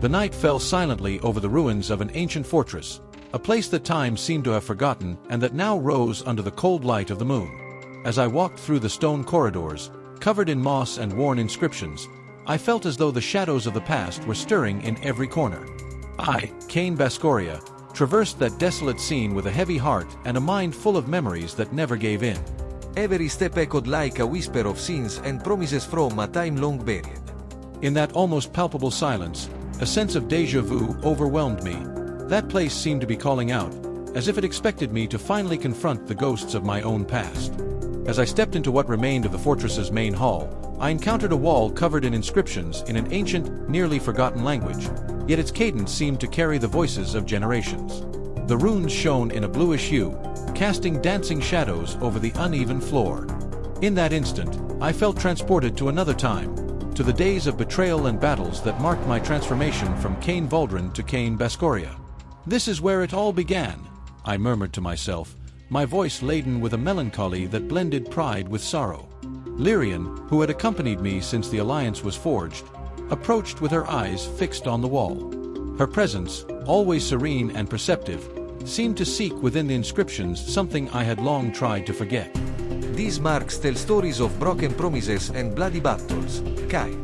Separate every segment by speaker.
Speaker 1: The night fell silently over the ruins of an ancient fortress, a place that time seemed to have forgotten and that now rose under the cold light of the moon. As I walked through the stone corridors, covered in moss and worn inscriptions, I felt as though the shadows of the past were stirring in every corner. I, Kain Valdran, traversed that desolate scene with a heavy heart and a mind full of memories that never gave in.
Speaker 2: Every step echoed like a whisper of sins and promises from a time long buried.
Speaker 1: In that almost palpable silence, a sense of déjà vu overwhelmed me. That place seemed to be calling out, as if it expected me to finally confront the ghosts of my own past. As I stepped into what remained of the fortress's main hall, I encountered a wall covered in inscriptions in an ancient, nearly forgotten language, yet its cadence seemed to carry the voices of generations. The runes shone in a bluish hue, casting dancing shadows over the uneven floor. In that instant, I felt transported to another time, to the days of betrayal and battles that marked my transformation from Kain Valdran to Kain Valdran. "This is where it all began," I murmured to myself, my voice laden with a melancholy that blended pride with sorrow. Alarion, who had accompanied me since the alliance was forged, approached with her eyes fixed on the wall. Her presence, always serene and perceptive, seemed to seek within the inscriptions something I had long tried to forget.
Speaker 2: These marks tell stories of broken promises and bloody battles, Kain.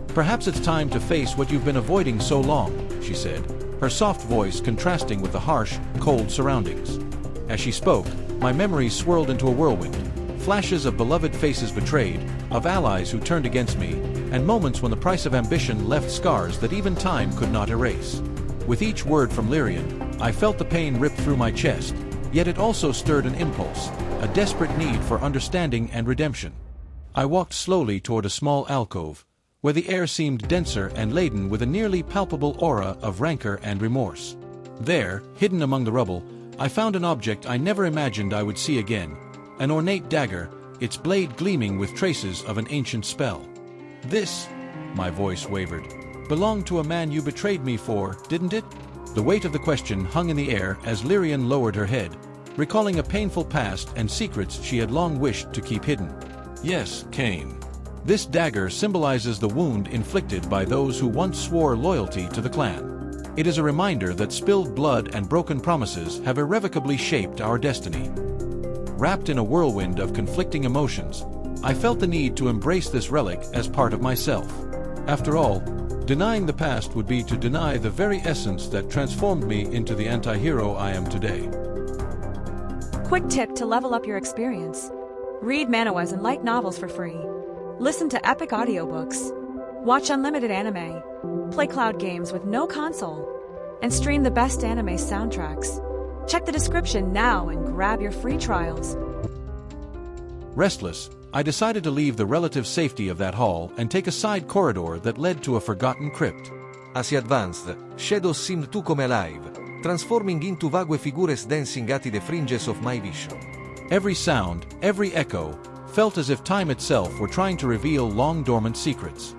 Speaker 1: "Perhaps it's time to face what you've been avoiding so long," she said, her soft voice contrasting with the harsh, cold surroundings. As she spoke, my memories swirled into a whirlwind, flashes of beloved faces betrayed, of allies who turned against me, and moments when the price of ambition left scars that even time could not erase. With each word from Alarion, I felt the pain rip through my chest, yet it also stirred an impulse, a desperate need for understanding and redemption. I walked slowly toward a small alcove, where the air seemed denser and laden with a nearly palpable aura of rancor and remorse. There, hidden among the rubble, I found an object I never imagined I would see again, an ornate dagger, its blade gleaming with traces of an ancient spell. "This," my voice wavered, "belonged to a man you betrayed me for, didn't it?" The weight of the question hung in the air as Alarion lowered her head, recalling a painful past and secrets she had long wished to keep hidden. "Yes, Kain. This dagger symbolizes the wound inflicted by those who once swore loyalty to the clan. It is a reminder that spilled blood and broken promises have irrevocably shaped our destiny." Wrapped in a whirlwind of conflicting emotions, I felt the need to embrace this relic as part of myself. After all, denying the past would be to deny the very essence that transformed me into the anti-hero I am today.
Speaker 3: Quick tip to level up your experience. Read Manhwas and light novels for free. Listen to epic audiobooks. Watch unlimited anime. Play cloud games with no console. And stream the best anime soundtracks. Check the description now and grab your free trials.
Speaker 1: Restless, I decided to leave the relative safety of that hall and take a side corridor that led to a forgotten crypt.
Speaker 2: As he advanced, shadows seemed to come alive, transforming into vague figures dancing at the fringes of my vision.
Speaker 1: Every sound, every echo, felt as if time itself were trying to reveal long-dormant secrets.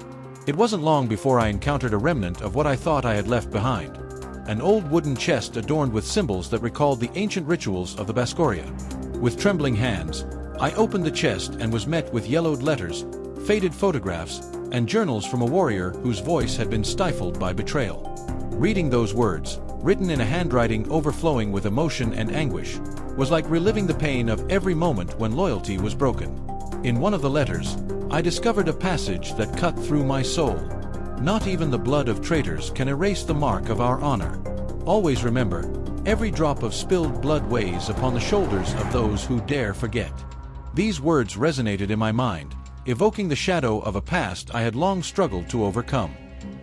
Speaker 1: It wasn't long before I encountered a remnant of what I thought I had left behind. An old wooden chest adorned with symbols that recalled the ancient rituals of the Valdran. With trembling hands, I opened the chest and was met with yellowed letters, faded photographs, and journals from a warrior whose voice had been stifled by betrayal. Reading those words, written in a handwriting overflowing with emotion and anguish, was like reliving the pain of every moment when loyalty was broken. In one of the letters, I discovered a passage that cut through my soul. "Not even the blood of traitors can erase the mark of our honor. Always remember, every drop of spilled blood weighs upon the shoulders of those who dare forget." These words resonated in my mind, evoking the shadow of a past I had long struggled to overcome.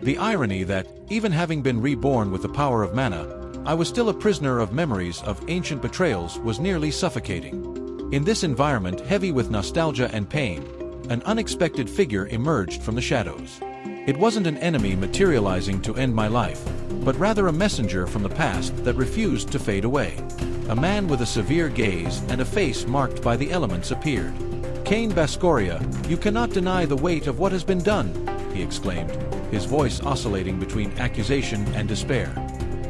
Speaker 1: The irony that, even having been reborn with the power of mana, I was still a prisoner of memories of ancient betrayals was nearly suffocating. In this environment heavy with nostalgia and pain, an unexpected figure emerged from the shadows. It wasn't an enemy materializing to end my life, but rather a messenger from the past that refused to fade away. A man with a severe gaze and a face marked by the elements appeared. "Kain Valdran, you cannot deny the weight of what has been done," he exclaimed, his voice oscillating between accusation and despair.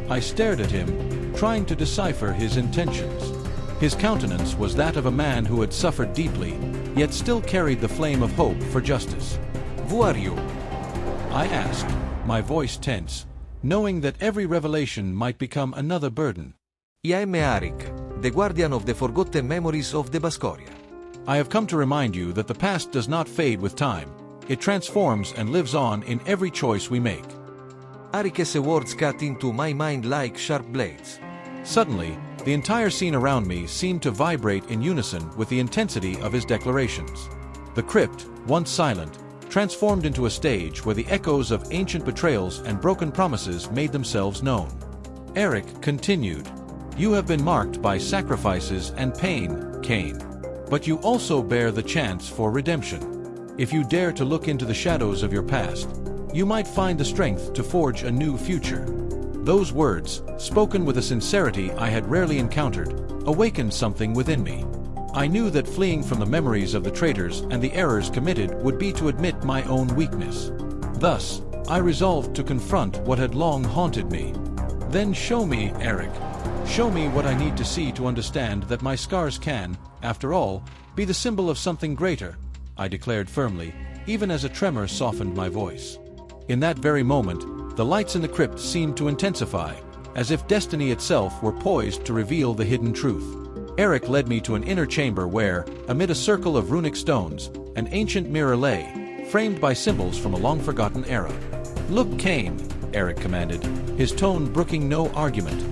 Speaker 1: I stared at him, trying to decipher his intentions. His countenance was that of a man who had suffered deeply, yet still carried the flame of hope for justice. "Who are you?" I asked, my voice tense, knowing that every revelation might become another burden.
Speaker 2: I am Arik, the guardian of the forgotten memories of the Bascoria.
Speaker 1: I have come to remind you that the past does not fade with time. It transforms and lives on in every choice we make.
Speaker 2: Arik's words cut into my mind like sharp blades.
Speaker 1: Suddenly, the entire scene around me seemed to vibrate in unison with the intensity of his declarations. The crypt, once silent, transformed into a stage where the echoes of ancient betrayals and broken promises made themselves known. Eric continued, "You have been marked by sacrifices and pain, Kain. But you also bear the chance for redemption. If you dare to look into the shadows of your past, you might find the strength to forge a new future." Those words, spoken with a sincerity I had rarely encountered, awakened something within me. I knew that fleeing from the memories of the traitors and the errors committed would be to admit my own weakness. Thus, I resolved to confront what had long haunted me. "Then show me, Eric. Show me what I need to see to understand that my scars can, after all, be the symbol of something greater," I declared firmly, even as a tremor softened my voice. In that very moment, the lights in the crypt seemed to intensify, as if destiny itself were poised to reveal the hidden truth. Eric led me to an inner chamber where, amid a circle of runic stones, an ancient mirror lay, framed by symbols from a long-forgotten era. "Look, Kain," Eric commanded, his tone brooking no argument.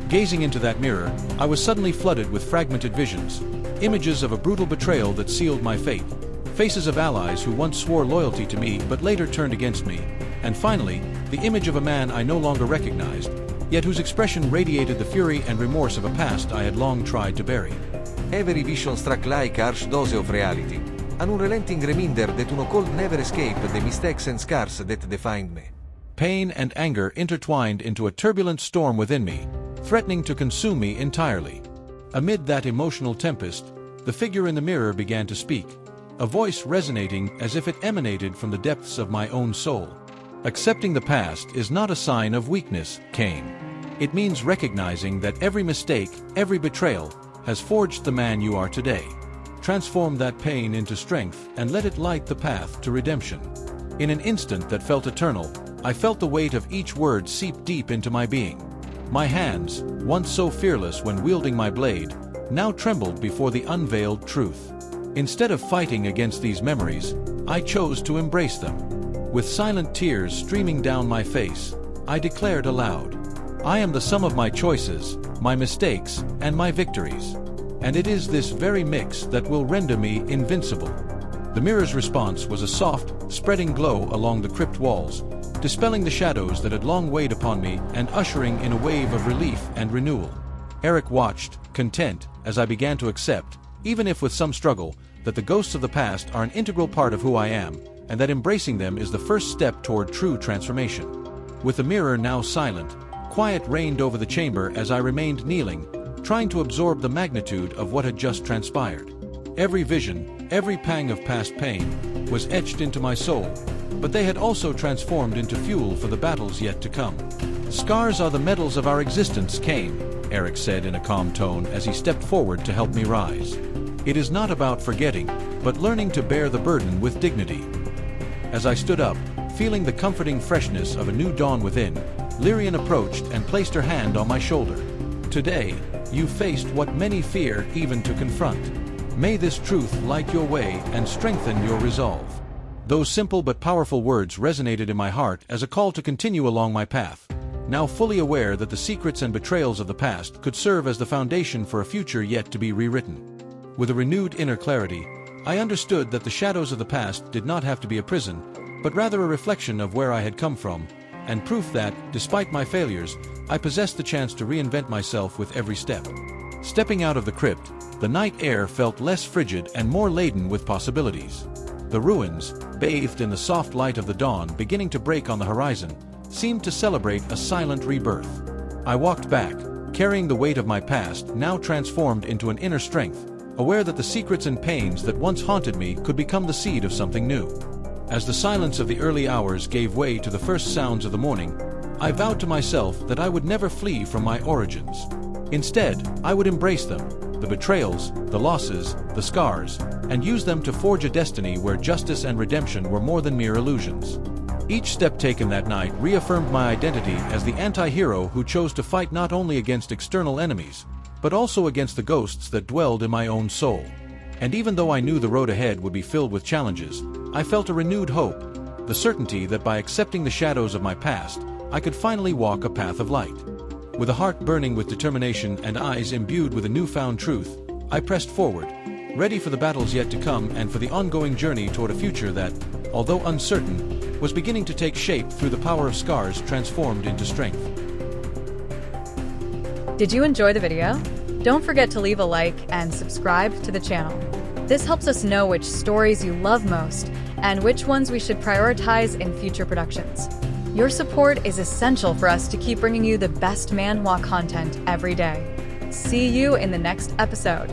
Speaker 1: Gazing into that mirror, I was suddenly flooded with fragmented visions, images of a brutal betrayal that sealed my fate, faces of allies who once swore loyalty to me but later turned against me, and finally, the image of a man I no longer recognized, yet whose expression radiated the fury and remorse of a past I had long tried to bury.
Speaker 2: Every vision struck like a harsh dose of reality, an unrelenting reminder that one could never escape the mistakes and scars that defined me.
Speaker 1: Pain and anger intertwined into a turbulent storm within me, threatening to consume me entirely. Amid that emotional tempest, the figure in the mirror began to speak, a voice resonating as if it emanated from the depths of my own soul. "Accepting the past is not a sign of weakness, Kain. It means recognizing that every mistake, every betrayal, has forged the man you are today. Transform that pain into strength and let it light the path to redemption." In an instant that felt eternal, I felt the weight of each word seep deep into my being. My hands, once so fearless when wielding my blade, now trembled before the unveiled truth. Instead of fighting against these memories, I chose to embrace them. With silent tears streaming down my face, I declared aloud, "I am the sum of my choices, my mistakes, and my victories. And it is this very mix that will render me invincible." The mirror's response was a soft, spreading glow along the crypt walls, dispelling the shadows that had long weighed upon me and ushering in a wave of relief and renewal. Eric watched, content, as I began to accept, even if with some struggle, that the ghosts of the past are an integral part of who I am, and that embracing them is the first step toward true transformation. With the mirror now silent, quiet reigned over the chamber as I remained kneeling, trying to absorb the magnitude of what had just transpired. Every vision, every pang of past pain, was etched into my soul, but they had also transformed into fuel for the battles yet to come. "Scars are the metals of our existence, Kain," Eric said in a calm tone as he stepped forward to help me rise. "It is not about forgetting, but learning to bear the burden with dignity." As I stood up, feeling the comforting freshness of a new dawn within, Alarion approached and placed her hand on my shoulder. "Today, you faced what many fear even to confront. May this truth light your way and strengthen your resolve." Those simple but powerful words resonated in my heart as a call to continue along my path, now fully aware that the secrets and betrayals of the past could serve as the foundation for a future yet to be rewritten. With a renewed inner clarity, I understood that the shadows of the past did not have to be a prison, but rather a reflection of where I had come from, and proof that, despite my failures, I possessed the chance to reinvent myself with every step. Stepping out of the crypt, the night air felt less frigid and more laden with possibilities. The ruins, bathed in the soft light of the dawn beginning to break on the horizon, seemed to celebrate a silent rebirth. I walked back, carrying the weight of my past now transformed into an inner strength, aware that the secrets and pains that once haunted me could become the seed of something new. As the silence of the early hours gave way to the first sounds of the morning, I vowed to myself that I would never flee from my origins. Instead, I would embrace them, the betrayals, the losses, the scars, and use them to forge a destiny where justice and redemption were more than mere illusions. Each step taken that night reaffirmed my identity as the anti-hero who chose to fight not only against external enemies, but also against the ghosts that dwelled in my own soul. And even though I knew the road ahead would be filled with challenges, I felt a renewed hope, the certainty that by accepting the shadows of my past, I could finally walk a path of light. With a heart burning with determination and eyes imbued with a newfound truth, I pressed forward, ready for the battles yet to come and for the ongoing journey toward a future that, although uncertain, was beginning to take shape through the power of scars transformed into strength.
Speaker 4: Did you enjoy the video? Don't forget to leave a like and subscribe to the channel. This helps us know which stories you love most and which ones we should prioritize in future productions. Your support is essential for us to keep bringing you the best manhwa content every day. See you in the next episode.